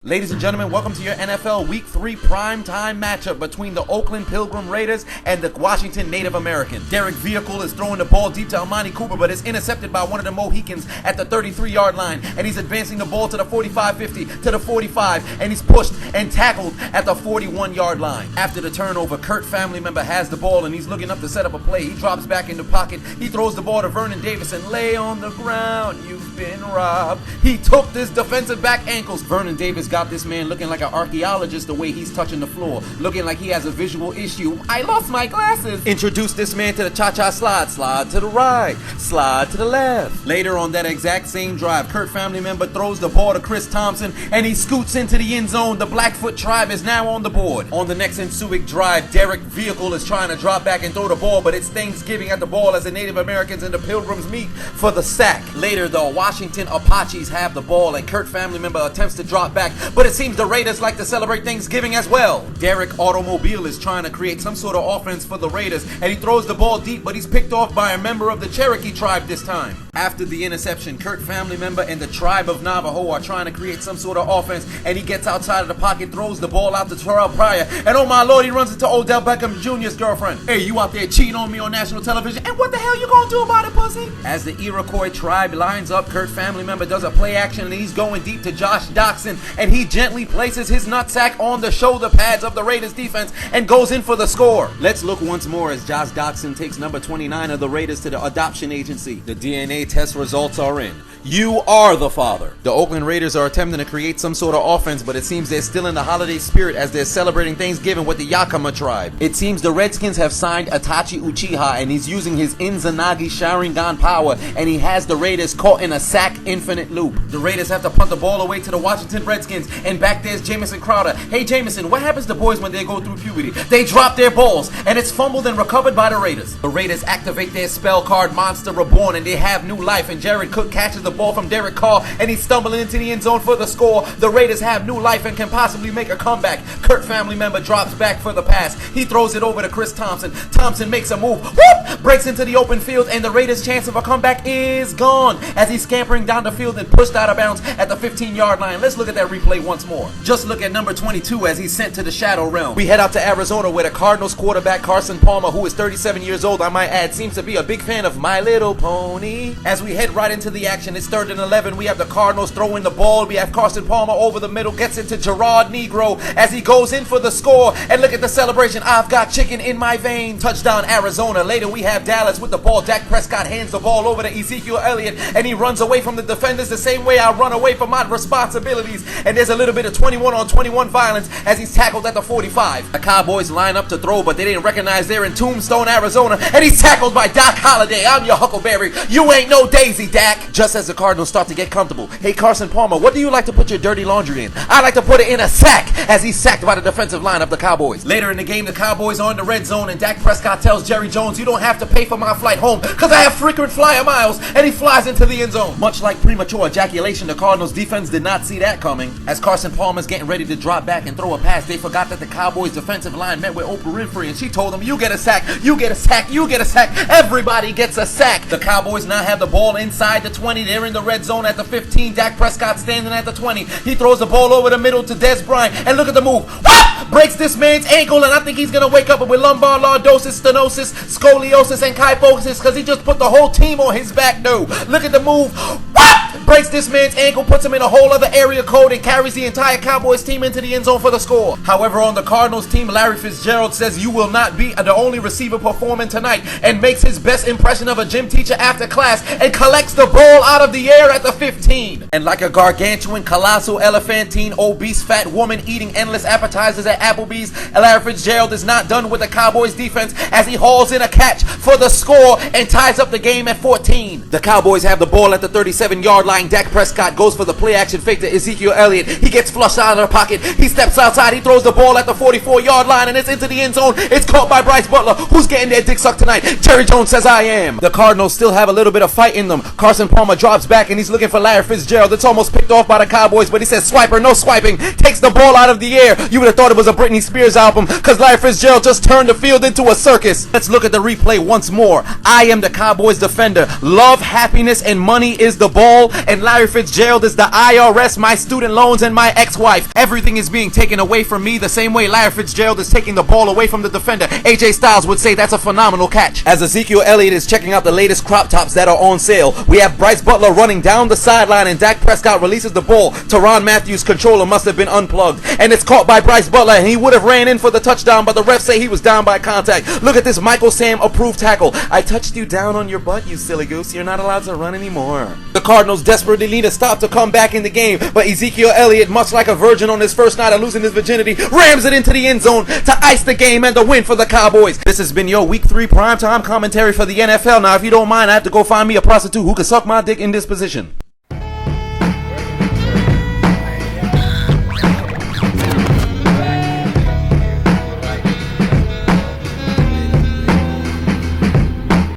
Ladies and gentlemen, welcome to your NFL Week 3 primetime matchup between the Oakland Pilgrim Raiders and the Washington Native American. Derek Vehicle is throwing the ball deep to Amani Cooper, but is intercepted by one of the Mohicans at the 33-yard line, and he's advancing the ball to the 45-50, to the 45, and he's pushed and tackled at the 41-yard line. After the turnover, Kurt family member has the ball, and he's looking up to set up a play. He drops back in the pocket. He throws the ball to Vernon Davis, and lay on the ground, you've been robbed. He took this defensive back ankles. Vernon Davis got this man looking like an archaeologist the way he's touching the floor, looking like he has a visual issue. I lost my glasses. Introduce this man to the cha-cha slide. Slide to the right, slide to the left. Later on that exact same drive, Kurt family member throws the ball to Chris Thompson, and he scoots into the end zone. The Blackfoot tribe is now on the board. On the next ensuing drive, Derek Vehicle is trying to drop back and throw the ball, but it's Thanksgiving at the ball as the Native Americans and the Pilgrims meet for the sack. Later, the Washington Apaches have the ball, and Kurt family member attempts to drop back, but it seems the Raiders like to celebrate Thanksgiving as well. Derek Automobile is trying to create some sort of offense for the Raiders, and he throws the ball deep, but he's picked off by a member of the Cherokee tribe this time. After the interception, Kurt family member and the tribe of Navajo are trying to create some sort of offense, and he gets outside of the pocket, throws the ball out to Terrell Pryor, and oh my lord, he runs into Odell Beckham Jr.'s girlfriend. Hey, you out there cheating on me on national television, and what the hell you gonna do about it, pussy? As the Iroquois tribe lines up, Kurt family member does a play action, and he's going deep to Josh Doxson, and he gently places his nutsack on the shoulder pads of the Raiders defense and goes in for the score. Let's look once more as Josh Doxson takes number 29 of the Raiders to the adoption agency. The DNA test results are in. You are the father. The Oakland Raiders are attempting to create some sort of offense, but it seems they're still in the holiday spirit as they're celebrating Thanksgiving with the Yakima tribe. It seems the Redskins have signed Itachi Uchiha, and he's using his Inzanagi Sharingan power, and he has the Raiders caught in a sack infinite loop. The Raiders have to punt the ball away to the Washington Redskins, and back there's Jamison Crowder. Hey Jamison, what happens to boys when they go through puberty? They drop their balls, and it's fumbled and recovered by the Raiders. The Raiders activate their spell card Monster Reborn, and they have new life, and Jared Cook catches the ball from Derek Carr, and he's stumbling into the end zone for the score. The Raiders have new life and can possibly make a comeback. Kurt family member drops back for the pass. He throws it over to Chris Thompson. Thompson makes a move, whoop, breaks into the open field, and the Raiders' chance of a comeback is gone as he's scampering down the field and pushed out of bounds at the 15-yard line. Let's look at that replay once more. Just look at number 22 as he's sent to the Shadow Realm. We head out to Arizona where the Cardinals quarterback Carson Palmer, who is 37 years old, I might add, seems to be a big fan of My Little Pony. As we head right into the action, it's 3rd and 11. We have the Cardinals throwing the ball. We have Carson Palmer over the middle, gets into Gerard Negro as he goes in for the score. And look at the celebration. I've got chicken in my veins. Touchdown Arizona. Later we have Dallas with the ball. Dak Prescott hands the ball over to Ezekiel Elliott, and he runs away from the defenders the same way I run away from my responsibilities. And there's a little bit of 21-on-21 violence as he's tackled at the 45. The Cowboys line up to throw, but they didn't recognize they're in Tombstone, Arizona, and he's tackled by Doc Holliday. I'm your Huckleberry. You ain't no Daisy, Dak. Just as the Cardinals start to get comfortable. Hey Carson Palmer, what do you like to put your dirty laundry in? I like to put it in a sack, as he's sacked by the defensive line of the Cowboys. Later in the game, the Cowboys are in the red zone, and Dak Prescott tells Jerry Jones, you don't have to pay for my flight home because I have frequent flyer miles, and he flies into the end zone. Much like premature ejaculation, the Cardinals defense did not see that coming. As Carson Palmer's getting ready to drop back and throw a pass, they forgot that the Cowboys defensive line met with Oprah Winfrey, and she told him, you get a sack, you get a sack, you get a sack, everybody gets a sack. The Cowboys now have the ball inside the 20. They're in the red zone at the 15. Dak Prescott standing at the 20. He throws the ball over the middle to Des Bryant, and look at the move. Whop! Breaks this man's ankle, and I think he's going to wake up with lumbar lordosis, stenosis, scoliosis, and kyphosis because he just put the whole team on his back. No. Look at the move. Whop! Breaks this man's ankle, puts him in a whole other area code, and carries the entire Cowboys team into the end zone for the score. However, on the Cardinals team, Larry Fitzgerald says you will not be the only receiver performing tonight, and makes his best impression of a gym teacher after class and collects the ball out of the air at the 15. And like a gargantuan, colossal, elephantine, obese, fat woman eating endless appetizers at Applebee's, Larry Fitzgerald is not done with the Cowboys defense as he hauls in a catch for the score and ties up the game at 14. The Cowboys have the ball at the 37-yard line. Dak Prescott goes for the play action fake to Ezekiel Elliott. He gets flushed out of the pocket. He steps outside. He throws the ball at the 44-yard line, and it's into the end zone. It's caught by Bryce Butler. Who's getting their dick sucked tonight? Jerry Jones says I am. The Cardinals still have a little bit of fight in them. Carson Palmer drops back, and he's looking for Larry Fitzgerald. It's almost picked off by the Cowboys, but he says swiper, no swiping. Takes the ball out of the air. You would have thought it was a Britney Spears album because Larry Fitzgerald just turned the field into a circus. Let's look at the replay once more. I am the Cowboys defender. Love, happiness, and money is the ball, and Larry Fitzgerald is the IRS, my student loans, and my ex-wife. Everything is being taken away from me the same way Larry Fitzgerald is taking the ball away from the defender. AJ Styles would say that's a phenomenal catch. As Ezekiel Elliott is checking out the latest crop tops that are on sale, we have Bryce Butler running down the sideline and Dak Prescott releases the ball. Tyrann Mathieu's controller must have been unplugged, and it's caught by Bryce Butler, and he would have ran in for the touchdown, but the refs say he was down by contact. Look at this Michael Sam approved tackle. I touched you down on your butt, you silly goose. You're not allowed to run anymore. The Cardinals desperately need a stop to come back in the game, but Ezekiel Elliott, much like a virgin on his first night of losing his virginity, rams it into the end zone to ice the game and the win for the Cowboys. This has been your Week 3 primetime commentary for the NFL. Now, if you don't mind, I have to go find me a prostitute who can suck my dick in this position.